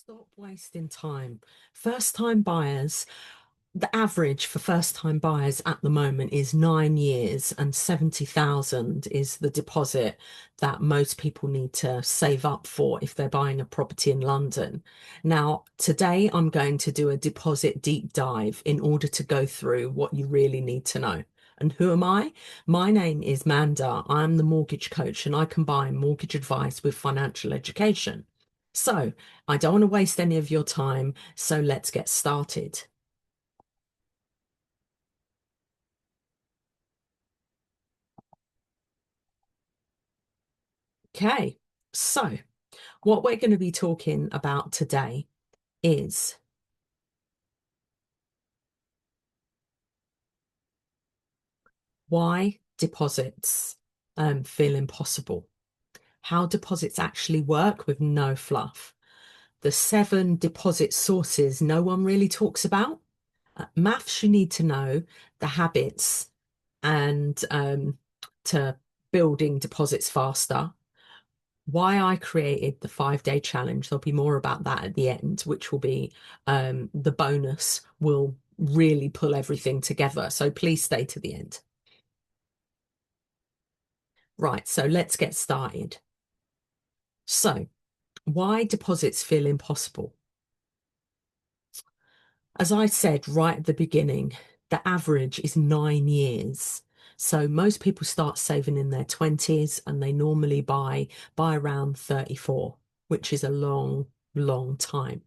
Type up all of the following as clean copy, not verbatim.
Stop wasting time. First time buyers, the average for first time buyers at the moment is 9 years, and 70,000 is the deposit that most people need to save up for if they're buying a property in London. Now, today I'm going to do a deposit deep dive in order to go through what you really need to know. And who am I? My name is Manda. I'm the mortgage coach and I combine mortgage advice with financial education. So, I don't want to waste any of your time, so let's get started. Okay, so what we're going to be talking about today is why deposits feel impossible, how deposits actually work with no fluff, the 7 deposit sources no one really talks about, maths you need to know, the habits and to building deposits faster, why I created the 5 day challenge. There'll be more about that at the end, which will be the bonus will really pull everything together. So please stay to the end. Right, so let's get started. So, why deposits feel impossible? As I said right at the beginning, the average is 9 years. So most people start saving in their 20s and they normally buy around 34, which is a long, long time.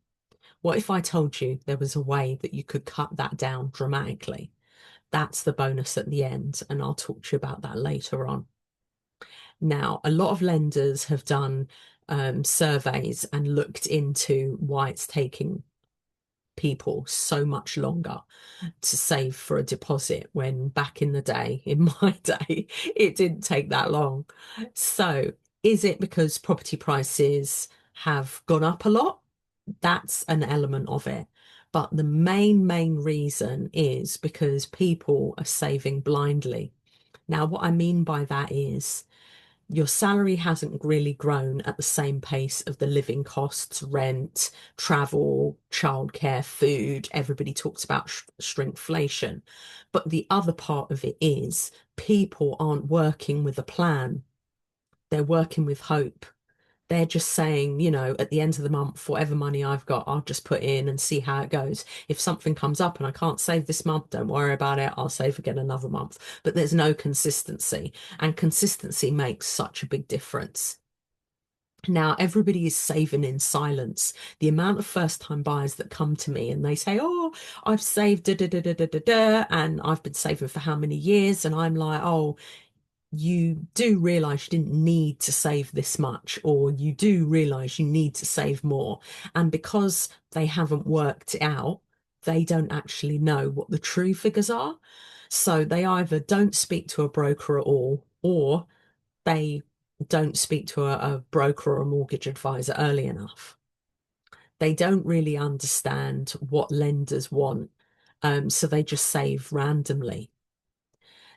What if I told you there was a way that you could cut that down dramatically? That's the bonus at the end, and I'll talk to you about that later on. Now, a lot of lenders have done surveys and looked into why it's taking people so much longer to save for a deposit when back in the day, in my day, it didn't take that long. So, is it because property prices have gone up a lot? That's an element of it. But the main reason is because people are saving blindly. Now, what I mean by that is your salary hasn't really grown at the same pace of the living costs, rent, travel, childcare, food. Everybody talks about shrinkflation. But the other part of it is people aren't working with a plan. They're working with hope. They're just saying, at the end of the month, whatever money I've got, I'll just put in and see how it goes. If something comes up and I can't save this month, don't worry about it. I'll save again another month. But there's no consistency, and consistency makes such a big difference. Now, everybody is saving in silence. The amount of first-time buyers that come to me and they say, "Oh, I've saved da da da da da da da, and I've been saving for how many years?" And I'm like, "Oh, you do realize you didn't need to save this much, or you do realize you need to save more." And because they haven't worked it out, they don't actually know what the true figures are. So they either don't speak to a broker at all, or they don't speak to a broker or a mortgage advisor early enough. They don't really understand what lenders want. So they just save randomly.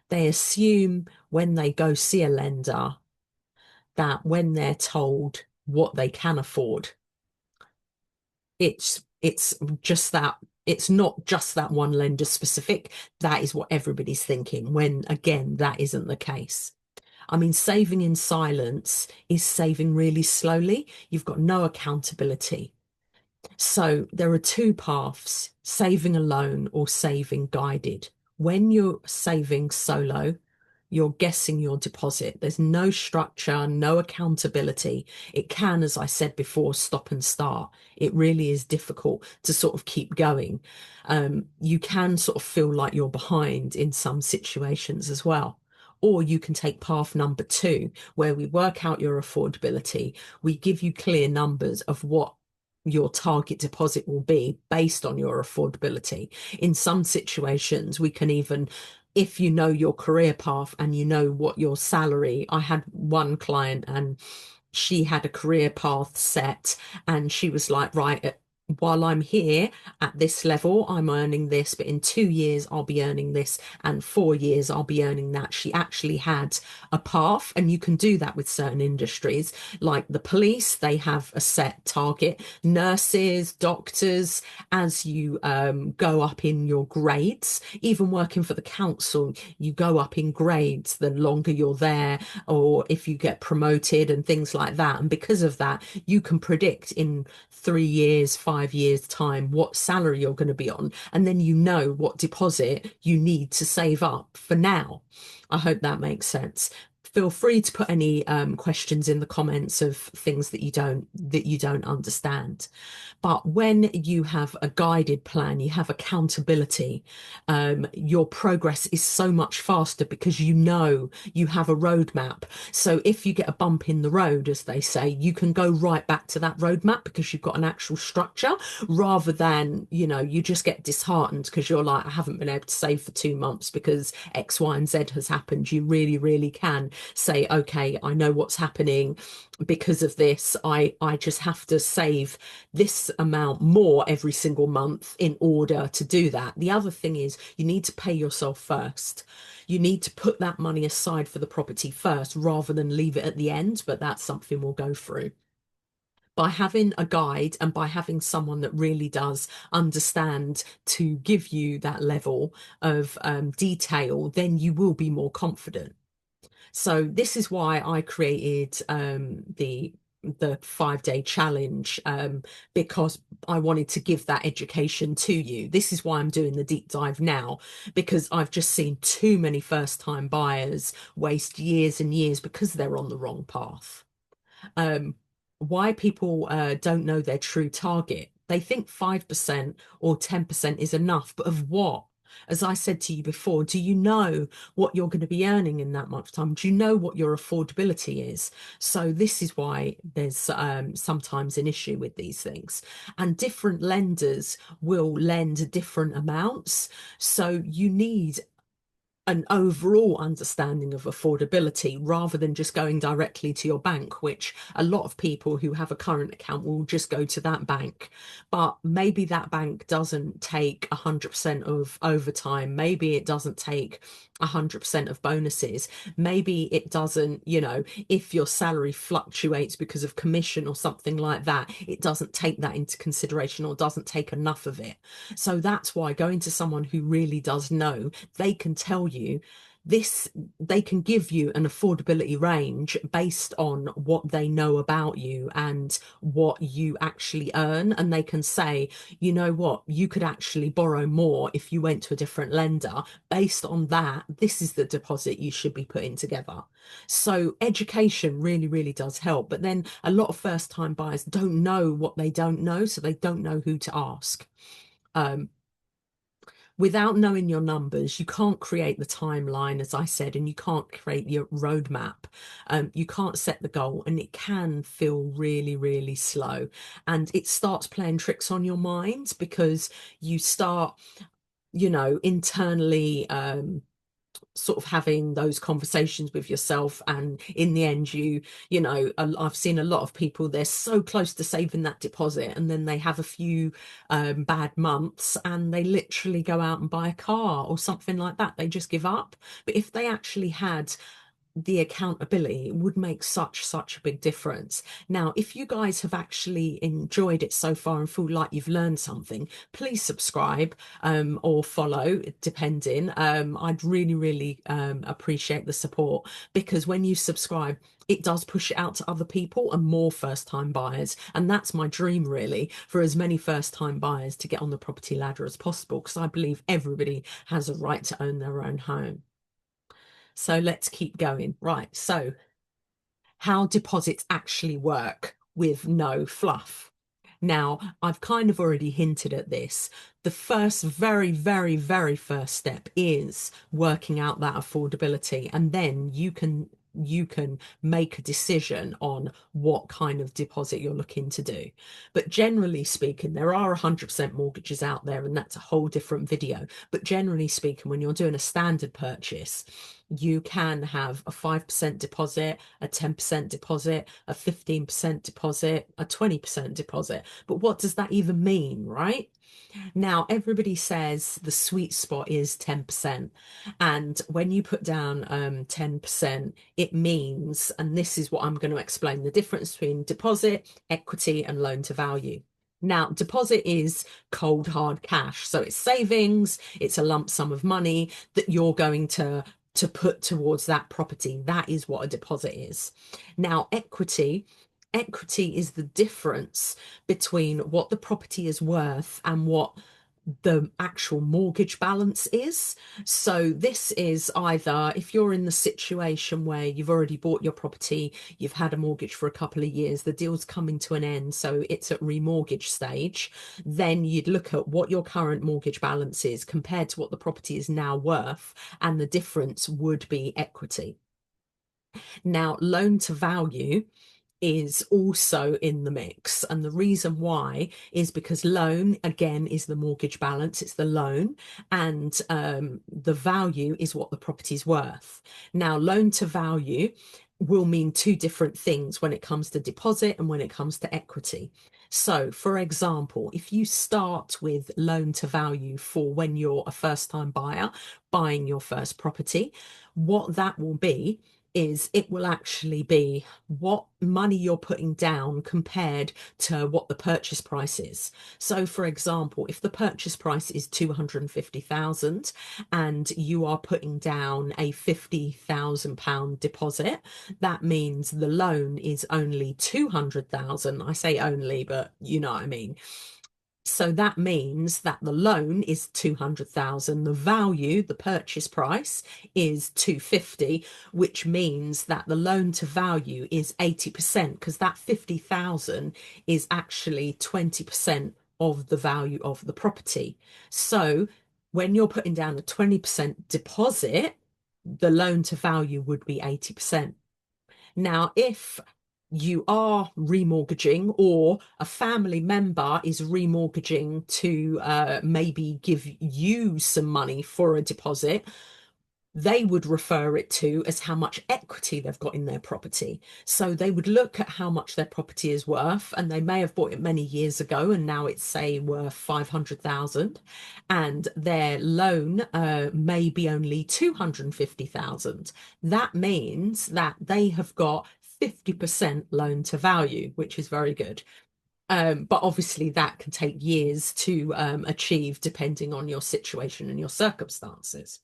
They assume when they go see a lender that when they're told what they can afford, it's just that it's not just that one lender specific. That is what everybody's thinking, when again, that isn't the case. I mean, saving in silence is saving really slowly. You've got no accountability. So there are 2 paths: saving alone or saving guided. When you're saving solo, you're guessing your deposit. There's no structure, no accountability. It can, as I said before, stop and start. It really is difficult to sort of keep going. You can sort of feel like you're behind in some situations as well. Or you can take path number 2, where we work out your affordability. We give you clear numbers of what your target deposit will be based on your affordability. In some situations, we can even, if you know your career path and you know what your salary. I had one client and she had a career path set, and she was like, right, while I'm here at this level, I'm earning this, but in 2 years, I'll be earning this, and 4 years, I'll be earning that. She actually had a path, and you can do that with certain industries, like the police, they have a set target, nurses, doctors, as you go up in your grades, even working for the council, you go up in grades the longer you're there, or if you get promoted and things like that. And because of that, you can predict in 3 years, 5 years time what salary you're going to be on, and then you know what deposit you need to save up for now. I hope that makes sense. Feel free to put any questions in the comments of things that you don't understand. But when you have a guided plan, you have accountability, your progress is so much faster because you know you have a roadmap. So if you get a bump in the road, as they say, you can go right back to that roadmap because you've got an actual structure, rather than, you just get disheartened because you're like, I haven't been able to save for 2 months because X, Y, and Z has happened. You really, really can say, okay, I know what's happening because of this. I just have to save this amount more every single month in order to do that. The other thing is you need to pay yourself first. You need to put that money aside for the property first rather than leave it at the end, but that's something we'll go through. By having a guide and by having someone that really does understand to give you that level of detail, then you will be more confident. So this is why I created the 5 day challenge, because I wanted to give that education to you. This is why I'm doing the deep dive now, because I've just seen too many first time buyers waste years and years because they're on the wrong path. um, why people don't know their true target. They think 5% or 10% is enough, but of what? As I said to you before, do you know what you're going to be earning in that month's time? Do you know what your affordability is? So this is why there's sometimes an issue with these things. And different lenders will lend different amounts. So you need an overall understanding of affordability rather than just going directly to your bank, which a lot of people who have a current account will just go to that bank. But maybe that bank doesn't take 100% of overtime. Maybe it doesn't take 100% of bonuses. Maybe it doesn't, if your salary fluctuates because of commission or something like that, it doesn't take that into consideration or doesn't take enough of it. So that's why going to someone who really does know, they can tell you this, they can give you an affordability range based on what they know about you and what you actually earn. And they can say, you know what, you could actually borrow more if you went to a different lender. Based on that, this is the deposit you should be putting together. So education really, really does help. But then a lot of first time buyers don't know what they don't know, so they don't know who to ask. Um, Without knowing your numbers, you can't create the timeline, as I said, and you can't create your roadmap. You can't set the goal, and it can feel really, really slow. And it starts playing tricks on your mind because you start, internally sort of having those conversations with yourself, and in the end I've seen a lot of people, they're so close to saving that deposit and then they have a few bad months and they literally go out and buy a car or something like that. They just give up. But if they actually had the accountability, it would make such a big difference. Now, if you guys have actually enjoyed it so far and feel like you've learned something, please subscribe or follow, depending. I'd really, really appreciate the support, because when you subscribe, it does push it out to other people and more first time buyers. And that's my dream, really, for as many first time buyers to get on the property ladder as possible, because I believe everybody has a right to own their own home. So let's keep going. Right. So, how deposits actually work with no fluff. Now, I've kind of already hinted at this. The first, very, very, very first step is working out that affordability, and then you can make a decision on what kind of deposit you're looking to do. But generally speaking, there are 100% mortgages out there, and that's a whole different video. But generally speaking, when you're doing a standard purchase, You can have a 5% deposit, a 10% deposit, a 15% deposit, a 20% deposit. But what does that even mean, right? Now, everybody says the sweet spot is 10%. And when you put down 10%, it means, and this is what I'm going to explain, the difference between deposit, equity, and loan to value. Now, deposit is cold, hard cash. So it's savings, it's a lump sum of money that you're going to put towards that property. That is what a deposit is. Now, equity is the difference between what the property is worth and what the actual mortgage balance is. So this is either if you're in the situation where you've already bought your property, you've had a mortgage for a couple of years, the deal's coming to an end, so it's at remortgage stage, then you'd look at what your current mortgage balance is compared to what the property is now worth, and the difference would be equity. Now, loan to value is also in the mix. And the reason why is because loan, again, is the mortgage balance, it's the loan, and the value is what the property's worth. Now, loan to value will mean two different things when it comes to deposit and when it comes to equity. So, for example, if you start with loan to value for when you're a first time buyer buying your first property, what that will be is it will actually be what money you're putting down compared to what the purchase price is. So, for example, if the purchase price is 250,000 and you are putting down a £50,000 deposit, that means the loan is only 200,000. I say only, but you know what I mean. So that means that the loan is 200,000, the value, the purchase price is 250, which means that the loan to value is 80% because that 50,000 is actually 20% of the value of the property. So when you're putting down a 20% deposit, the loan to value would be 80%. Now, if you are remortgaging or a family member is remortgaging to maybe give you some money for a deposit, they would refer it to as how much equity they've got in their property. So they would look at how much their property is worth, and they may have bought it many years ago, and now it's say worth 500,000, and their loan may be only 250,000. That means that they have got 50% loan to value, which is very good. But obviously that can take years to achieve depending on your situation and your circumstances.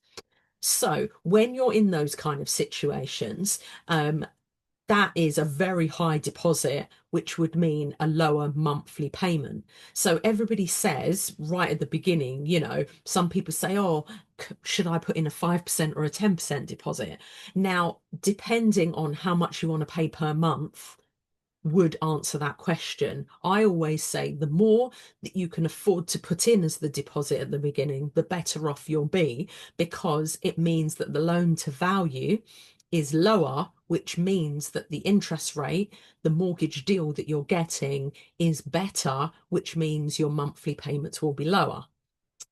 So when you're in those kind of situations, that is a very high deposit, which would mean a lower monthly payment. So everybody says right at the beginning, you know, some people say, oh, should I put in a 5% or a 10% deposit? Now, depending on how much you want to pay per month, would answer that question. I always say the more that you can afford to put in as the deposit at the beginning, the better off you'll be, because it means that the loan to value is lower, which means that the interest rate, the mortgage deal that you're getting is better, which means your monthly payments will be lower.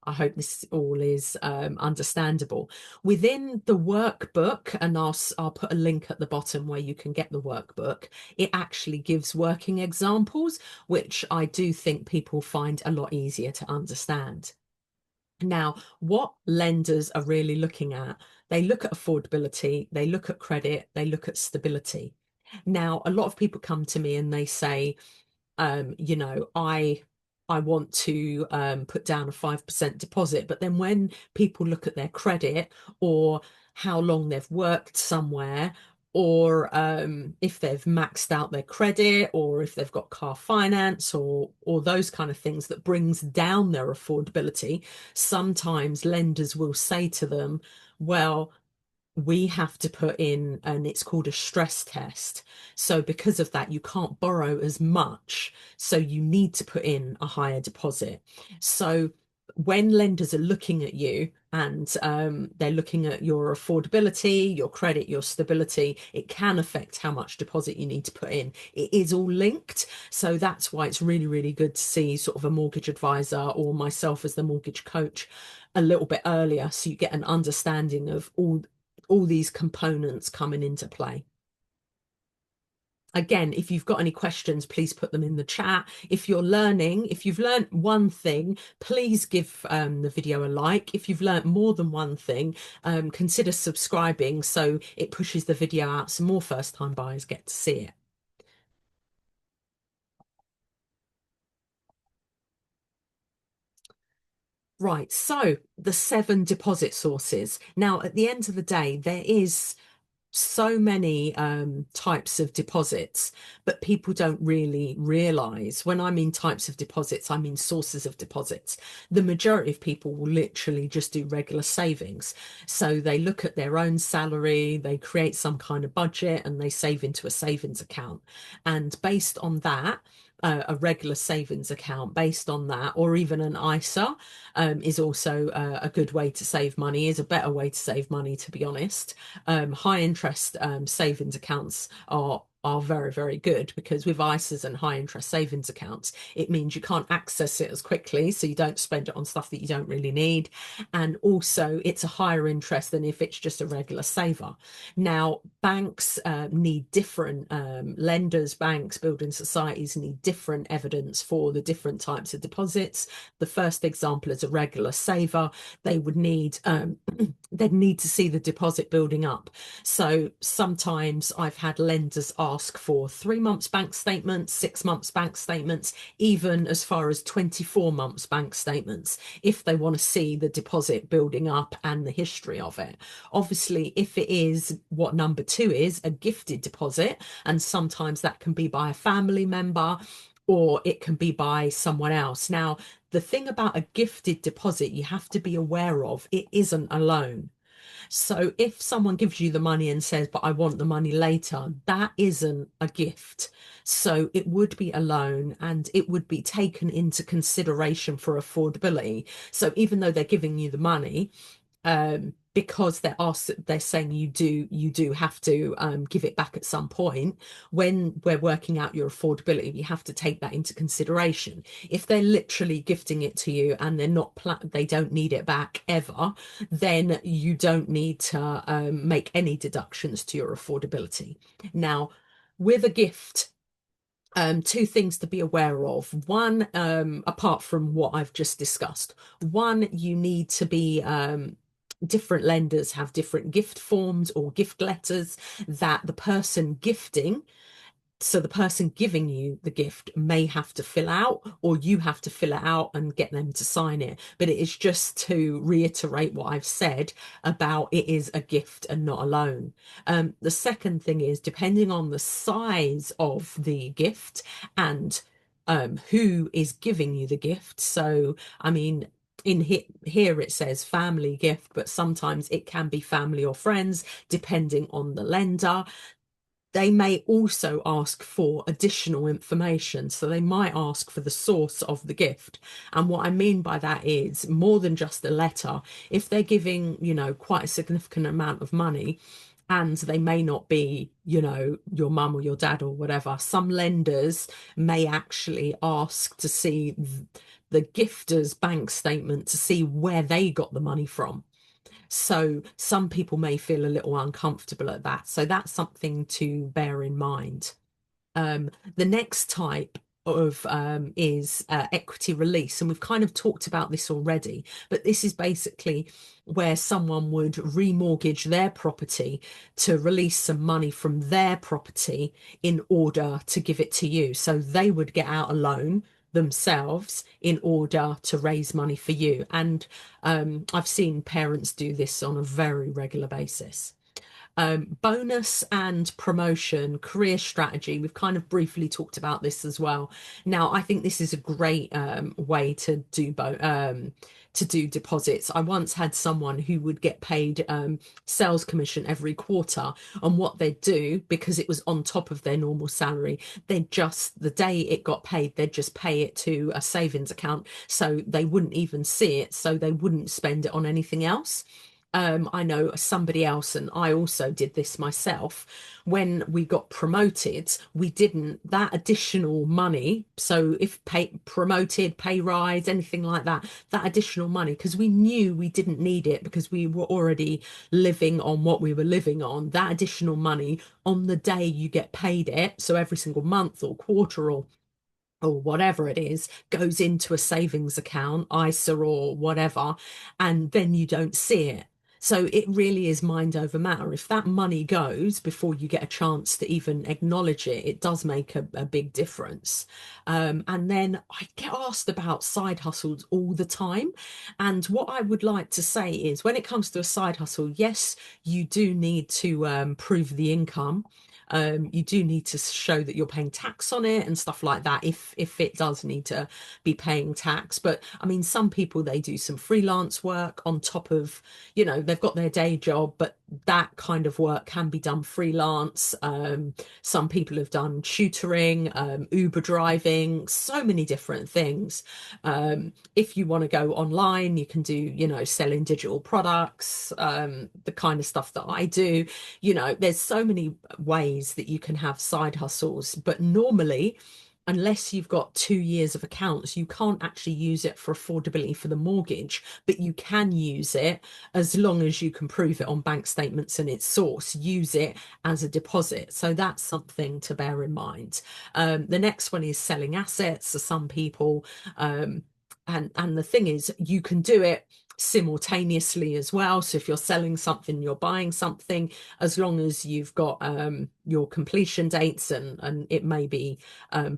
I hope this all is understandable. Within the workbook, and I'll put a link at the bottom where you can get the workbook, it actually gives working examples, which I do think people find a lot easier to understand. Now, what lenders are really looking at, they look at affordability, they look at credit, they look at stability. Now, a lot of people come to me and they say, you know, I want to put down a 5% deposit. But then when people look at their credit or how long they've worked somewhere, or if they've maxed out their credit, or if they've got car finance, or those kind of things that brings down their affordability, sometimes lenders will say to them, well, we have to put in, and it's called a stress test. So because of that, you can't borrow as much. So you need to put in a higher deposit. So when lenders are looking at you and they're looking at your affordability, your credit, your stability, it can affect how much deposit you need to put in. It is all linked. So that's why it's really, really good to see sort of a mortgage advisor or myself as the mortgage coach a little bit earlier, so you get an understanding of all these components coming into play. Again, if you've got any questions, please put them in the chat. If you're learning, if you've learned one thing, please give the video a like. If you've learned more than one thing, consider subscribing so it pushes the video out so more first-time buyers get to see it. Right, so the 7 deposit sources. Now, at the end of the day, there is so many types of deposits, but people don't really realize. When I mean types of deposits, I mean sources of deposits. The majority of people will literally just do regular savings. So they look at their own salary, they create some kind of budget, and they save into a savings account. And based on that, a regular savings account based on that, or even an ISA, is also a good way to save money, is a better way to save money, to be honest. High interest savings accounts are very, very good, because with ISAs and high interest savings accounts, it means you can't access it as quickly, so you don't spend it on stuff that you don't really need. And also it's a higher interest than if it's just a regular saver. Now, banks need different lenders, banks, building societies need different evidence for the different types of deposits. The first example is a regular saver. They would need they'd need to see the deposit building up. So sometimes I've had lenders ask for 3 months bank statements, 6 months bank statements, even as far as 24 months bank statements, if they want to see the deposit building up and the history of it. Obviously, if it is what number 2 is, a gifted deposit, and sometimes that can be by a family member or it can be by someone else. Now, the thing about a gifted deposit you have to be aware of, it isn't a loan. So if someone gives you the money and says, but I want the money later, that isn't a gift. So it would be a loan, and it would be taken into consideration for affordability. So even though they're giving you the money, because they're saying you do have to give it back at some point, when we're working out your affordability, you have to take that into consideration. If they're literally gifting it to you and they're not they don't need it back ever, then you don't need to make any deductions to your affordability. Now, with a gift, 2 things to be aware of. One, apart from what I've just discussed, one, you need to be different lenders have different gift forms or gift letters that the person gifting, so the person giving you the gift, may have to fill out, or you have to fill it out and get them to sign it. But it is just to reiterate what I've said about it is a gift and not a loan. The second thing is, depending on the size of the gift and who is giving you the gift. So, I mean, in here it says family gift, but sometimes it can be family or friends, depending on the lender. They may also ask for additional information. So they might ask for the source of the gift. And what I mean by that is more than just a letter. If they're giving, quite a significant amount of money, and they may not be, your mum or your dad or whatever, some lenders may actually ask to see the gifter's bank statement to see where they got the money from. So some people may feel a little uncomfortable at that. So that's something to bear in mind. The next type of is equity release, and we've kind of talked about this already, but this is basically where someone would remortgage their property to release some money from their property in order to give it to you. So they would get out a loan themselves in order to raise money for you. And I've seen parents do this on a very regular basis. Bonus and promotion, career strategy. We've kind of briefly talked about this as well. Now, I think this is a great way to do deposits. I once had someone who would get paid sales commission every quarter, and what they'd do, because it was on top of their normal salary, they'd just, the day it got paid, they'd just pay it to a savings account, so they wouldn't even see it, so they wouldn't spend it on anything else. I know somebody else, and I also did this myself. When we got promoted, we didn't, that additional money. So if promoted, pay rise, anything like that, that additional money, because we knew we didn't need it because we were already living on what we were living on, that additional money on the day you get paid it, so every single month or quarter or whatever it is, goes into a savings account, ISA or whatever, and then you don't see it. So it really is mind over matter. If that money goes before you get a chance to even acknowledge it, it does make a big difference. And then I get asked about side hustles all the time. And what I would like to say is when it comes to a side hustle, yes, you do need to prove the income. You do need to show that you're paying tax on it and stuff like that if it does need to be paying tax. But I mean, some people, they do some freelance work on top of, they've got their day job, but that kind of work can be done freelance. Some people have done tutoring, Uber driving, so many different things. If you want to go online, you can do, selling digital products, the kind of stuff that I do. There's so many ways that you can have side hustles, but normally, unless you've got 2 years of accounts, you can't actually use it for affordability for the mortgage, but you can use it as long as you can prove it on bank statements and its source, use it as a deposit. So that's something to bear in mind. The next one is selling assets. So some people, and the thing is, you can do it simultaneously as well. So if you're selling something, you're buying something, as long as you've got your completion dates and it may be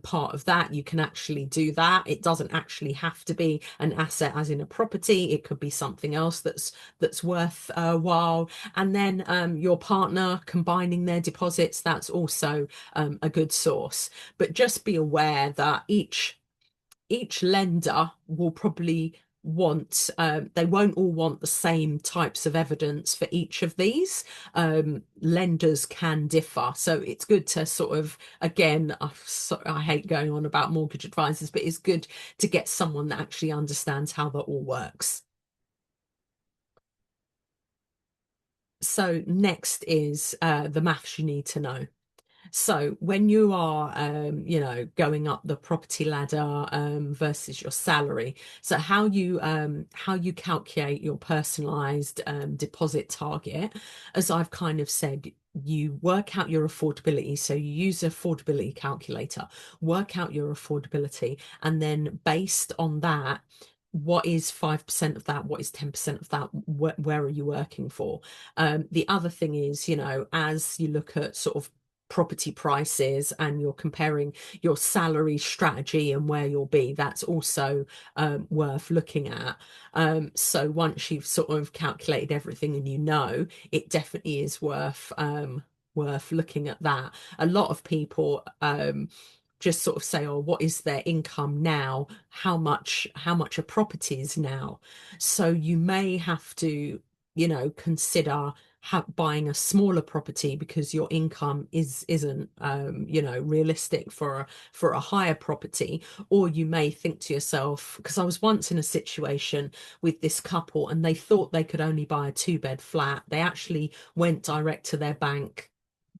part of that, you can actually do that. It doesn't actually have to be an asset as in a property. It could be something else that's worth a while. And then your partner combining their deposits, that's also a good source. But just be aware that each lender will probably want they won't all want the same types of evidence for each of these. Lenders can differ, so it's good to sort of, again, I hate going on about mortgage advisors, but it's good to get someone that actually understands how that all works. So next is the maths you need to know. So when you are, going up the property ladder versus your salary, so how you calculate your personalized deposit target, as I've kind of said, you work out your affordability. So you use an affordability calculator, work out your affordability, and then based on that, what is 5% of that? What is 10% of that? Where are you working for? The other thing is, as you look at sort of property prices and you're comparing your salary strategy and where you'll be, that's also worth looking at. So once you've sort of calculated everything and it definitely is worth looking at that. A lot of people just sort of say, oh, what is their income now? How much are properties now? So you may have to, consider buying a smaller property because your income isn't realistic for a higher property. Or you may think to yourself, because I was once in a situation with this couple and they thought they could only buy a two-bed flat. They actually went direct to their bank.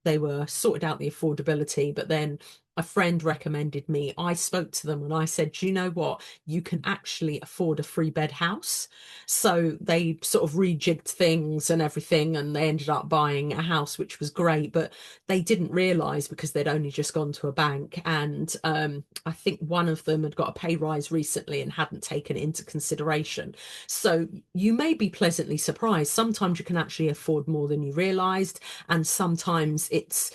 They were sorted out the affordability, but then a friend recommended me. I spoke to them and I said, do you know what? You can actually afford a 3-bed house. So they sort of rejigged things and everything, and they ended up buying a house, which was great. But they didn't realize, because they'd only just gone to a bank. And I think one of them had got a pay rise recently and hadn't taken it into consideration. So you may be pleasantly surprised. Sometimes you can actually afford more than you realized, and sometimes it's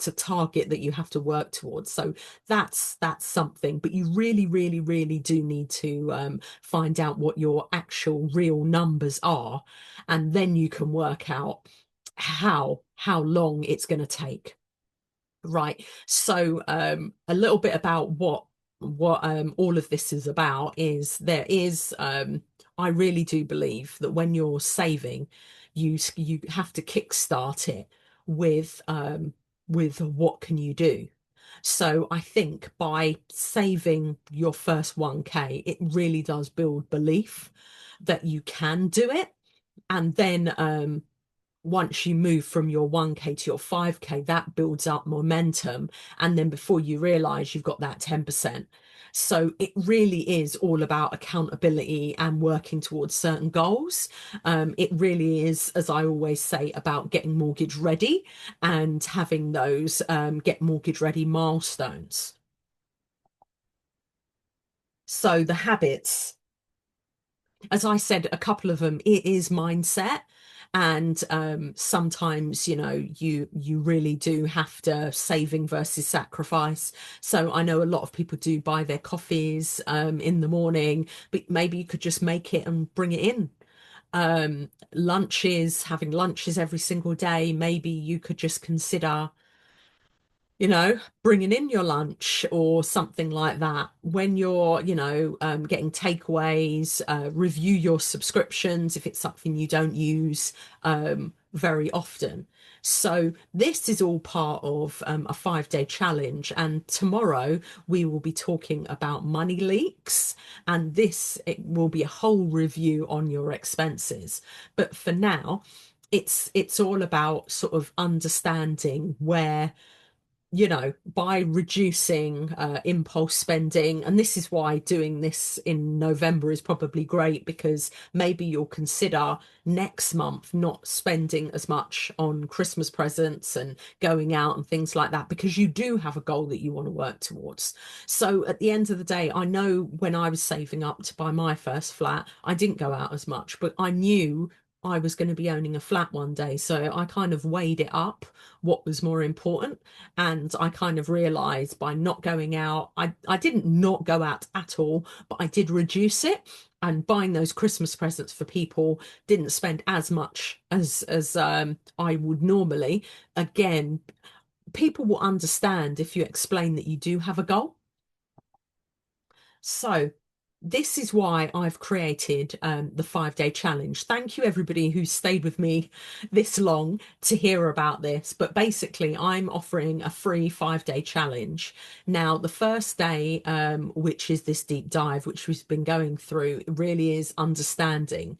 a target that you have to work towards. So that's something, but you really, really, really do need to find out what your actual real numbers are, and then you can work out how long it's going to take. Right. So a little bit about what all of this is about is there is I really do believe that when you're saving, you have to kickstart it with what can you do. So I think by saving your first 1K, it really does build belief that you can do it. And then once you move from your 1K to your 5K, that builds up momentum. And then before you realize you've got that 10%. So it really is all about accountability and working towards certain goals. It really is, as I always say, about getting mortgage ready and having those get mortgage ready milestones. So the habits, as I said, a couple of them, it is mindset. And sometimes, you really do have to saving versus sacrifice. So I know a lot of people do buy their coffees in the morning, but maybe you could just make it and bring it in. Lunches, having lunches every single day, maybe you could just consider bringing in your lunch or something like that. When you're, getting takeaways, review your subscriptions if it's something you don't use very often. So this is all part of a 5-day challenge. And tomorrow we will be talking about money leaks. And this, it will be a whole review on your expenses. But for now, it's all about sort of understanding where by reducing impulse spending. And this is why doing this in November is probably great, because maybe you'll consider next month not spending as much on Christmas presents and going out and things like that, because you do have a goal that you want to work towards. So at the end of the day, I know when I was saving up to buy my first flat, I didn't go out as much, but I knew I was going to be owning a flat one day. So I kind of weighed it up, what was more important. And I kind of realized by not going out, I didn't not go out at all, but I did reduce it. And buying those Christmas presents for people, didn't spend as much as I would normally. Again, people will understand if you explain that you do have a goal. So this is why I've created the 5-day challenge. Thank you, everybody who stayed with me this long to hear about this. But basically, I'm offering a free 5-day challenge. Now, the first day, which is this deep dive, which we've been going through, really is understanding.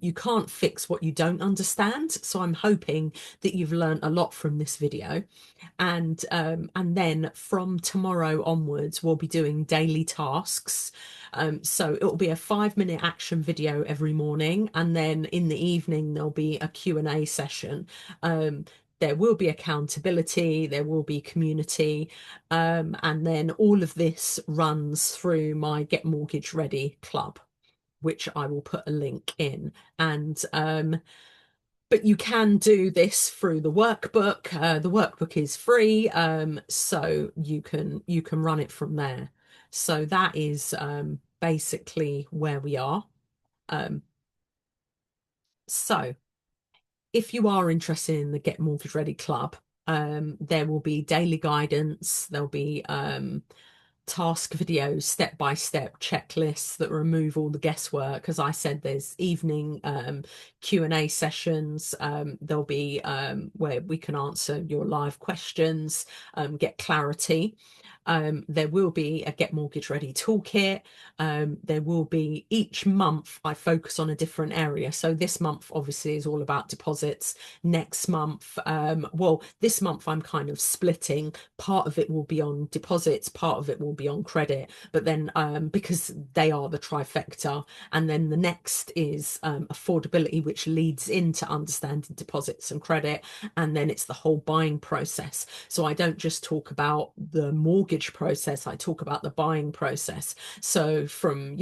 You can't fix what you don't understand. So I'm hoping that you've learned a lot from this video. And then from tomorrow onwards, we'll be doing daily tasks. So it'll be a 5-minute action video every morning, and then in the evening there'll be a Q&A session. There will be accountability, there will be community, and then all of this runs through my Get Mortgage Ready club, which I will put a link in. And but you can do this through the workbook. The workbook is free, so you can run it from there. So that is basically where we are. Um, so if you are interested in the Get Mortgage Ready Club, there will be daily guidance. There'll be task videos, step-by-step checklists that remove all the guesswork. As I said, there's evening Q&A sessions. There'll be where we can answer your live questions, get clarity. There will be a Get Mortgage Ready toolkit. There will be, each month I focus on a different area. So this month obviously is all about deposits. Next month, this month I'm kind of splitting. Part of it will be on deposits, part of it will be on credit, but then because they are the trifecta. And then the next is affordability, which leads into understanding deposits and credit. And then it's the whole buying process. So I don't just talk about the mortgage process, I talk about the buying process. So from,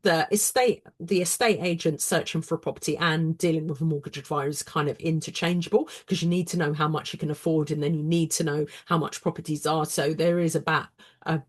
the estate agent searching for a property and dealing with a mortgage advisor is kind of interchangeable, because you need to know how much you can afford, and then you need to know how much properties are. So there is a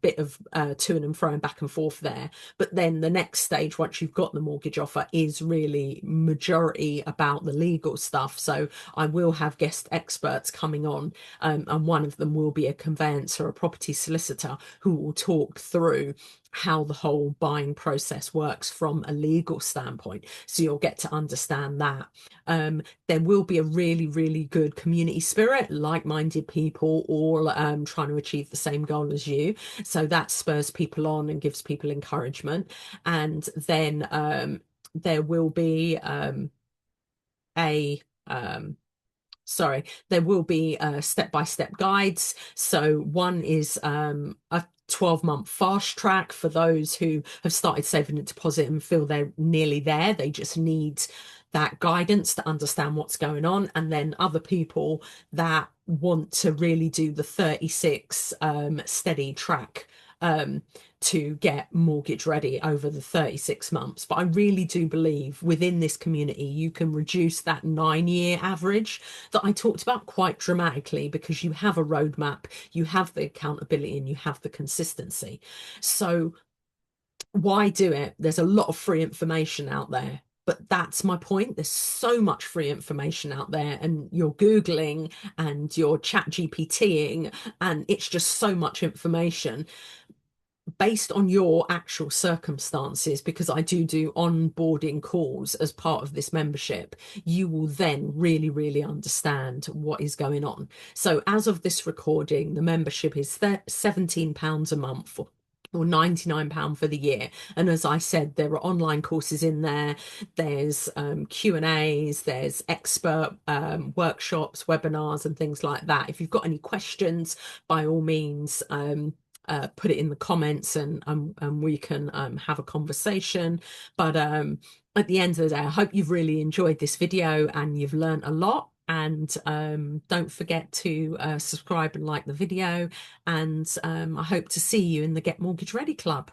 bit of to and fro and back and forth there. But then the next stage, once you've got the mortgage offer, is really majority about the legal stuff. So I will have guest experts coming on, and one of them will be a conveyancer, a property solicitor, who will talk through how the whole buying process works from a legal standpoint. So you'll get to understand that. There will be a really, really good community spirit, like-minded people all trying to achieve the same goal as you. So that spurs people on and gives people encouragement. And then there will be a sorry, there will be step-by-step guides. So one is a 12-month fast track for those who have started saving a deposit and feel they're nearly there. They just need that guidance to understand what's going on. And then other people that want to really do the 36 steady track um, to get mortgage ready over the 36 months. But I really do believe within this community, you can reduce that 9-year average that I talked about quite dramatically, because you have a roadmap, you have the accountability, and you have the consistency. So why do it? There's a lot of free information out there. But that's my point. There's so much free information out there, and you're Googling and you're chat GPTing, and it's just so much information based on your actual circumstances, because I do onboarding calls as part of this membership. You will then really, really understand what is going on. So as of this recording, the membership is £17 a month or £99 for the year. And as I said, there are online courses in there. There's Q&As, there's expert workshops, webinars, and things like that. If you've got any questions, by all means, put it in the comments, and we can have a conversation. But at the end of the day, I hope you've really enjoyed this video and you've learned a lot. And don't forget to subscribe and like the video. And I hope to see you in the Get Mortgage Ready Club.